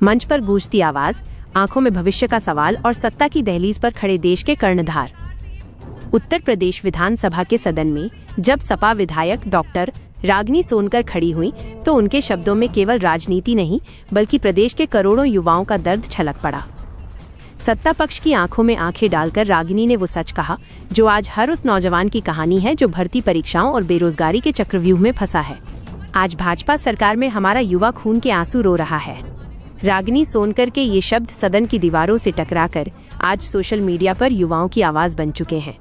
मंच पर गूंजती आवाज, आंखों में भविष्य का सवाल और सत्ता की दहलीज पर खड़े देश के कर्णधार। उत्तर प्रदेश विधानसभा के सदन में जब सपा विधायक डॉक्टर रागिनी सोनकर खड़ी हुई तो उनके शब्दों में केवल राजनीति नहीं बल्कि प्रदेश के करोड़ों युवाओं का दर्द छलक पड़ा। सत्ता पक्ष की आंखों में आंखें डालकर रागिनी ने वो सच कहा जो आज हर उस नौजवान की कहानी है जो भर्ती परीक्षाओं और बेरोजगारी के चक्रव्यूह में फंसा है। आज भाजपा सरकार में हमारा युवा खून के आंसू रो रहा है। रागिनी सोनकर के ये शब्द सदन की दीवारों से टकराकर आज सोशल मीडिया पर युवाओं की आवाज बन चुके हैं।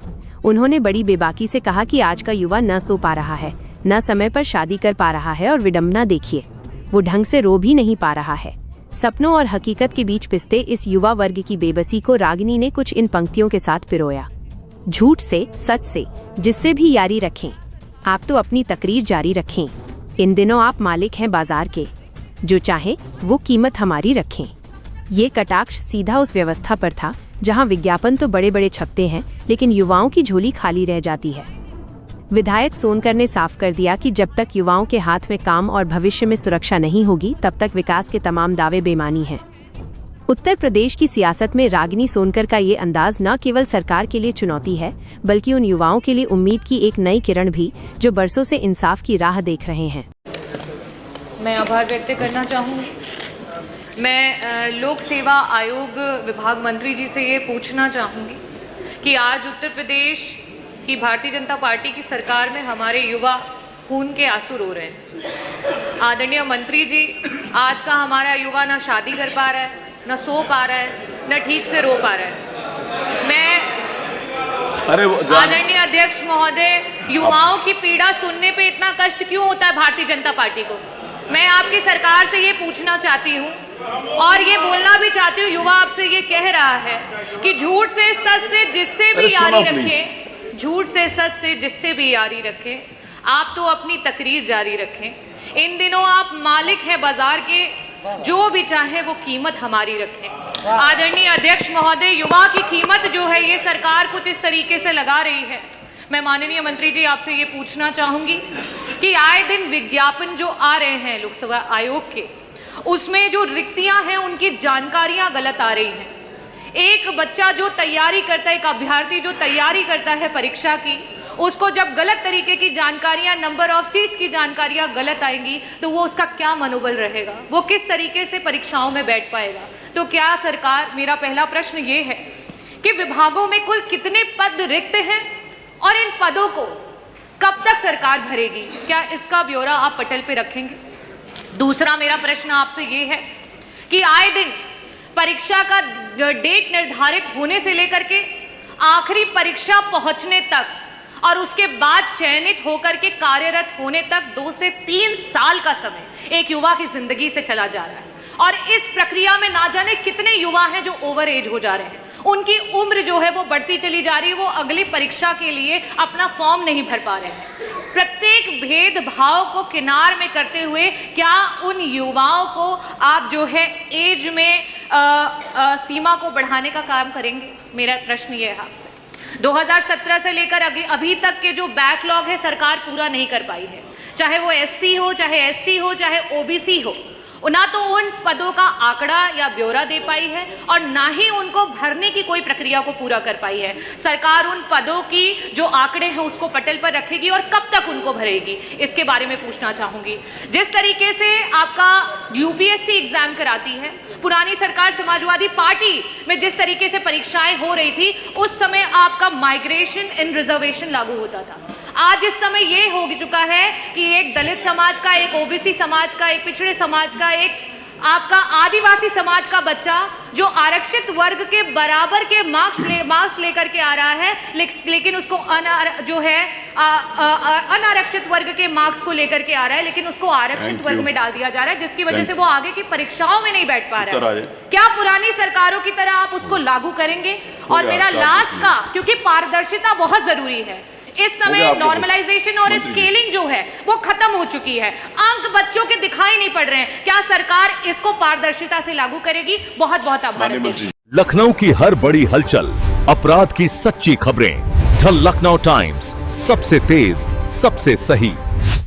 उन्होंने बड़ी बेबाकी से कहा कि आज का युवा न सो पा रहा है, न समय पर शादी कर पा रहा है और विडंबना देखिए, वो ढंग से रो भी नहीं पा रहा है। सपनों और हकीकत के बीच पिसते इस युवा वर्ग की बेबसी को रागिनी ने कुछ इन पंक्तियों के साथ पिरोया। झूठ से, सच से, जिससे भी यारी रखें, आप तो अपनी तकरीर जारी रखें। इन दिनों आप मालिक हैं बाजार के, जो चाहे वो कीमत हमारी रखें। ये कटाक्ष सीधा उस व्यवस्था पर था जहां विज्ञापन तो बड़े बड़े छपते हैं लेकिन युवाओं की झोली खाली रह जाती है। विधायक सोनकर ने साफ कर दिया कि जब तक युवाओं के हाथ में काम और भविष्य में सुरक्षा नहीं होगी तब तक विकास के तमाम दावे बेमानी हैं। उत्तर प्रदेश की सियासत में रागिनी सोनकर का ये अंदाज न केवल सरकार के लिए चुनौती है बल्कि उन युवाओं के लिए उम्मीद की एक नई किरण भी जो बरसों से इंसाफ की राह देख रहे हैं। मैं आभार व्यक्त करना चाहूँगी। मैं लोक सेवा आयोग विभाग मंत्री जी से ये पूछना चाहूँगी कि आज उत्तर प्रदेश की भारतीय जनता पार्टी की सरकार में हमारे युवा खून के आंसू रो रहे हैं। आदरणीय मंत्री जी, आज का हमारा युवा न शादी कर पा रहा है, न सो पा रहा है, न ठीक से रो पा रहा है। आदरणीय अध्यक्ष महोदय, युवाओं की पीड़ा सुनने पे इतना कष्ट क्यों होता है भारतीय जनता पार्टी को? मैं आपकी सरकार से ये पूछना चाहती हूँ और ये बोलना भी चाहती हूँ, युवा आपसे ये कह रहा है कि झूठ से सच से जिससे भी यारी रखें, झूठ से सच से जिससे भी यारी रखें, आप तो अपनी तकरीर जारी रखें। इन दिनों आप मालिक हैं बाजार के, जो भी चाहे वो कीमत हमारी रखें। आदरणीय अध्यक्ष महोदय, युवा की कीमत जो है ये सरकार कुछ इस तरीके से लगा रही है। मैं माननीय मंत्री जी आपसे ये पूछना चाहूंगी कि आए दिन विज्ञापन जो आ रहे हैं लोकसभा आयोग के, उसमें जो रिक्तियां हैं उनकी जानकारियां गलत आ रही हैं। एक बच्चा जो तैयारी करता है, एक अभ्यर्थी जो तैयारी करता है परीक्षा की, उसको जब गलत तरीके की जानकारियां, नंबर ऑफ सीट्स की जानकारियां गलत आएंगी तो वो उसका क्या मनोबल रहेगा, वो किस तरीके से परीक्षाओं में बैठ पाएगा? तो क्या सरकार, मेरा पहला प्रश्न ये है कि विभागों में कुल कितने पद रिक्त हैं और इन पदों को कब तक सरकार भरेगी? क्या इसका ब्यौरा आप पटल पे रखेंगे? दूसरा मेरा प्रश्न आपसे ये है कि आए दिन परीक्षा का डेट निर्धारित होने से लेकर के आखिरी परीक्षा पहुंचने तक और उसके बाद चयनित होकर के कार्यरत होने तक 2 से 3 साल का समय एक युवा की जिंदगी से चला जा रहा है और इस प्रक्रिया में ना जाने कितने युवा हैं जो ओवर एज हो जा रहे हैं। उनकी उम्र जो है वो बढ़ती चली जा रही है, वो अगली परीक्षा के लिए अपना फॉर्म नहीं भर पा रहे हैं। प्रत्येक भेदभाव को किनार में करते हुए क्या उन युवाओं को आप जो है एज में सीमा को बढ़ाने का काम करेंगे? मेरा प्रश्न ये है आपसे। 2017 से लेकर अभी तक के जो बैकलॉग है सरकार पूरा नहीं कर पाई है, चाहे वो एससी हो, चाहे एसटी हो, चाहे ओबीसी हो। ना तो उन पदों का आंकड़ा या ब्यौरा दे पाई है और ना ही उनको भरने की कोई प्रक्रिया को पूरा कर पाई है। सरकार उन पदों की जो आंकड़े हैं उसको पटल पर रखेगी और कब तक उनको भरेगी, इसके बारे में पूछना चाहूंगी। जिस तरीके से आपका यूपीएससी एग्जाम कराती है, पुरानी सरकार समाजवादी पार्टी में जिस तरीके से परीक्षाएं हो रही थी उस समय आपका माइग्रेशन इन रिजर्वेशन लागू होता था। आज इस समय ये हो चुका है कि एक दलित समाज का, एक ओबीसी समाज का, एक पिछड़े समाज का, एक आपका आदिवासी समाज का बच्चा जो आरक्षित वर्ग के बराबर के मार्क्स लेकर के आ रहा है, लेकिन उसको अनारक्षित वर्ग के मार्क्स को लेकर के आ रहा है, लेकिन उसको आरक्षित वर्ग में डाल दिया जा रहा है, जिसकी वजह से वो आगे की परीक्षाओं में नहीं बैठ पा रहा है। क्या पुरानी सरकारों की तरह आप उसको लागू करेंगे? और मेरा लास्ट का, क्योंकि पारदर्शिता बहुत जरूरी है, इस समय नॉर्मलाइजेशन और स्केलिंग जो है वो खत्म हो चुकी है, अंक बच्चों के दिखाई नहीं पड़ रहे हैं। क्या सरकार इसको पारदर्शिता से लागू करेगी? बहुत बहुत आभार। लखनऊ की हर बड़ी हलचल, अपराध की सच्ची खबरें, द लखनऊ टाइम्स, सबसे तेज, सबसे सही।